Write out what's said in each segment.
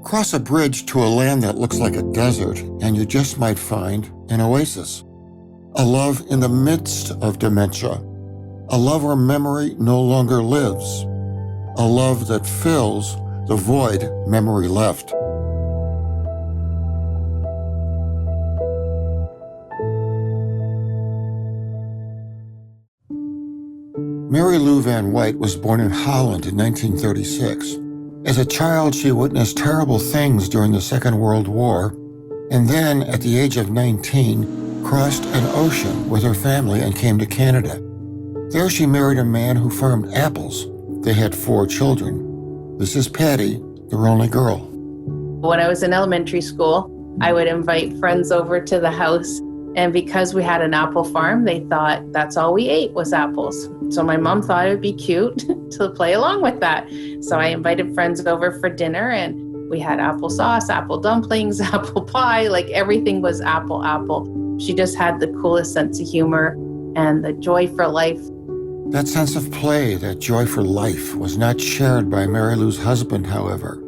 Cross a bridge to a land that looks like a desert, and you just might find an oasis. A love in the midst of dementia. A love where memory no longer lives. A love that fills the void memory left. Mary Lou Van White was born in Holland in 1936. As a child, she witnessed terrible things during the Second World War, and then, at the age of 19, crossed an ocean with her family and came to Canada. There she married a man who farmed apples. They had 4 children. This is Patty, their only girl. When I was in elementary school, I would invite friends over to the house, and because we had an apple farm, they thought that's all we ate was apples. So my mom thought it would be cute to play along with that. So I invited friends over for dinner, and we had applesauce, apple dumplings, apple pie, like everything was apple. She just had the coolest sense of humor and the joy for life. That sense of play, that joy for life, was not shared by Mary Lou's husband, however.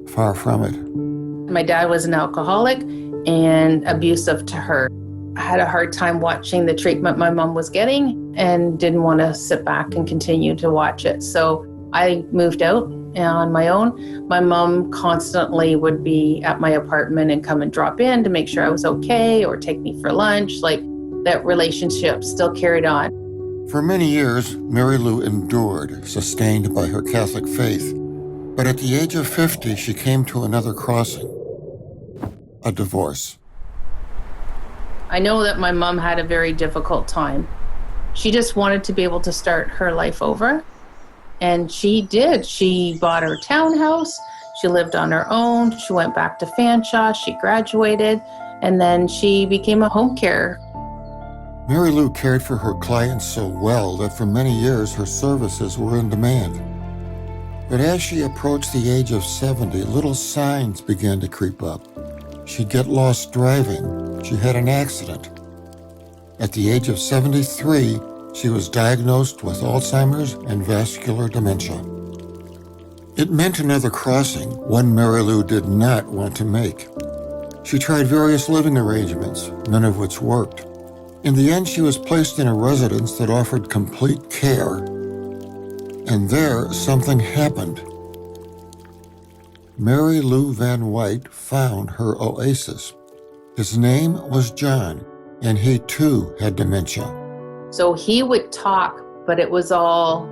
Far from it. My dad was an alcoholic and abusive to her. I had a hard time watching the treatment my mom was getting and didn't want to sit back and continue to watch it. So I moved out on my own. My mom constantly would be at my apartment and come and drop in to make sure I was okay or take me for lunch. Like, that relationship still carried on. For many years, Mary Lou endured, sustained by her Catholic faith. But at the age of 50, she came to another crossing. A divorce. I know that my mom had a very difficult time. She just wanted to be able to start her life over. And she did. She bought her townhouse. She lived on her own. She went back to Fanshawe. She graduated. And then she became a home care. Mary Lou cared for her clients so well that for many years her services were in demand. But as she approached the age of 70, little signs began to creep up. She'd get lost driving. She had an accident. At the age of 73, she was diagnosed with Alzheimer's and vascular dementia. It meant another crossing, one Mary Lou did not want to make. She tried various living arrangements, none of which worked. In the end, she was placed in a residence that offered complete care. And there, something happened. Mary Lou Van White found her oasis. His name was John, and he too had dementia. So he would talk, but it was all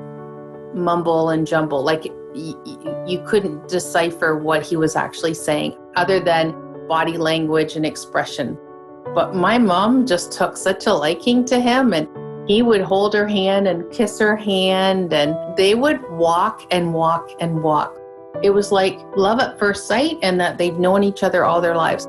mumble and jumble. Like you couldn't decipher what he was actually saying other than body language and expression. But my mom just took such a liking to him, and he would hold her hand and kiss her hand, and they would walk and walk and walk. It was like love at first sight, and that they've known each other all their lives.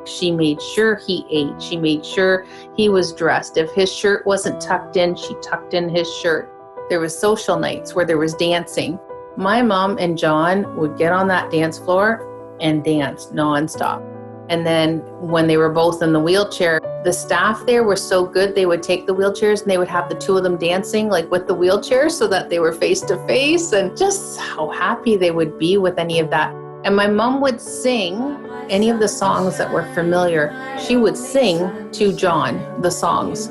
She made sure he ate. She made sure he was dressed. If his shirt wasn't tucked in, she tucked in his shirt. There was social nights where there was dancing. My mom and John would get on that dance floor and dance nonstop. And then when they were both in the wheelchair, the staff there were so good, they would take the wheelchairs and they would have the two of them dancing like with the wheelchairs so that they were face to face, and just how happy they would be with any of that. And my mom would sing any of the songs that were familiar. She would sing to John the songs.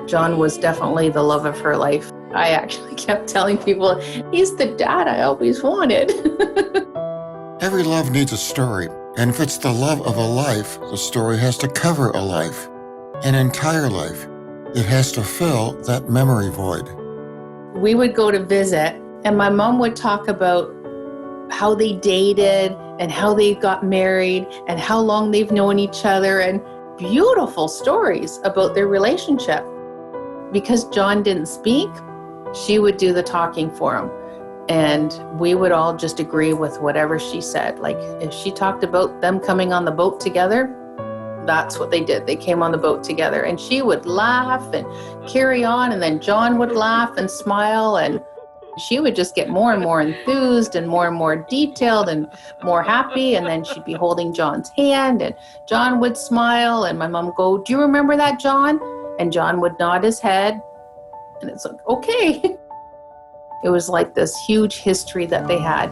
John was definitely the love of her life. I actually kept telling people, he's the dad I always wanted. Every love needs a story. And if it's the love of a life, the story has to cover a life, an entire life. It has to fill that memory void. We would go to visit, and my mom would talk about how they dated and how they got married and how long they've known each other, and beautiful stories about their relationship. Because John didn't speak, she would do the talking for him. And we would all just agree with whatever she said. Like if she talked about them coming on the boat together, that's what they did. They came on the boat together, and she would laugh and carry on. And then John would laugh and smile, and she would just get more and more enthused and more detailed and more happy. And then she'd be holding John's hand, and John would smile, and my mom would go, "Do you remember that, John?" And John would nod his head, and it's like, okay. It was like this huge history that they had.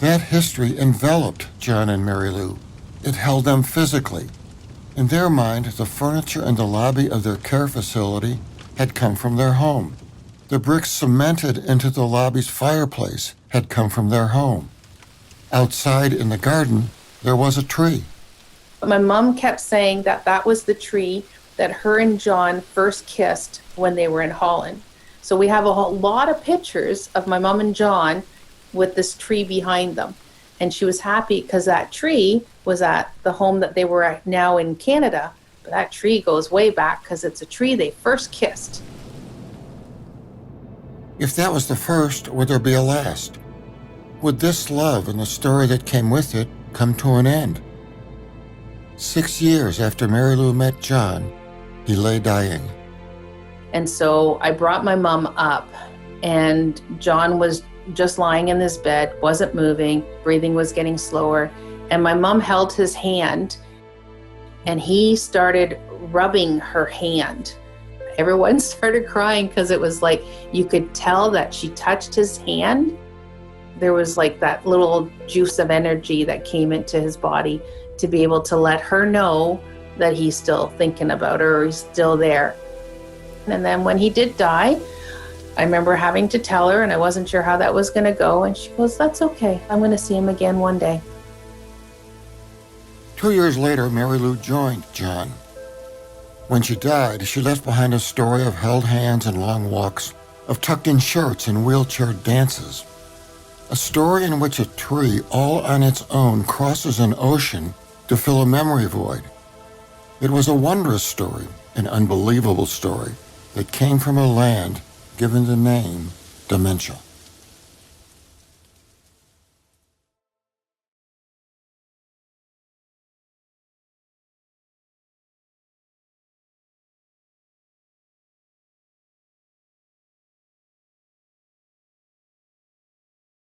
That history enveloped John and Mary Lou. It held them physically. In their mind, the furniture in the lobby of their care facility had come from their home. The bricks cemented into the lobby's fireplace had come from their home. Outside in the garden, there was a tree. My mom kept saying that that was the tree that her and John first kissed when they were in Holland. So we have a whole lot of pictures of my mom and John with this tree behind them. And she was happy because that tree was at the home that they were at now in Canada. But that tree goes way back because it's a tree they first kissed. If that was the first, would there be a last? Would this love and the story that came with it come to an end? 6 years after Mary Lou met John, he lay dying. And so I brought my mom up, and John was just lying in his bed, wasn't moving, breathing was getting slower. And my mom held his hand, and he started rubbing her hand. Everyone started crying because it was like you could tell that she touched his hand. There was like that little juice of energy that came into his body to be able to let her know that he's still thinking about her or he's still there. And then when he did die, I remember having to tell her, and I wasn't sure how that was going to go. And she goes, "That's okay. I'm going to see him again one day." 2 years later, Mary Lou joined John. When she died, she left behind a story of held hands and long walks, of tucked-in shirts and wheelchair dances. A story in which a tree all on its own crosses an ocean to fill a memory void. It was a wondrous story, an unbelievable story that came from a land given the name dementia.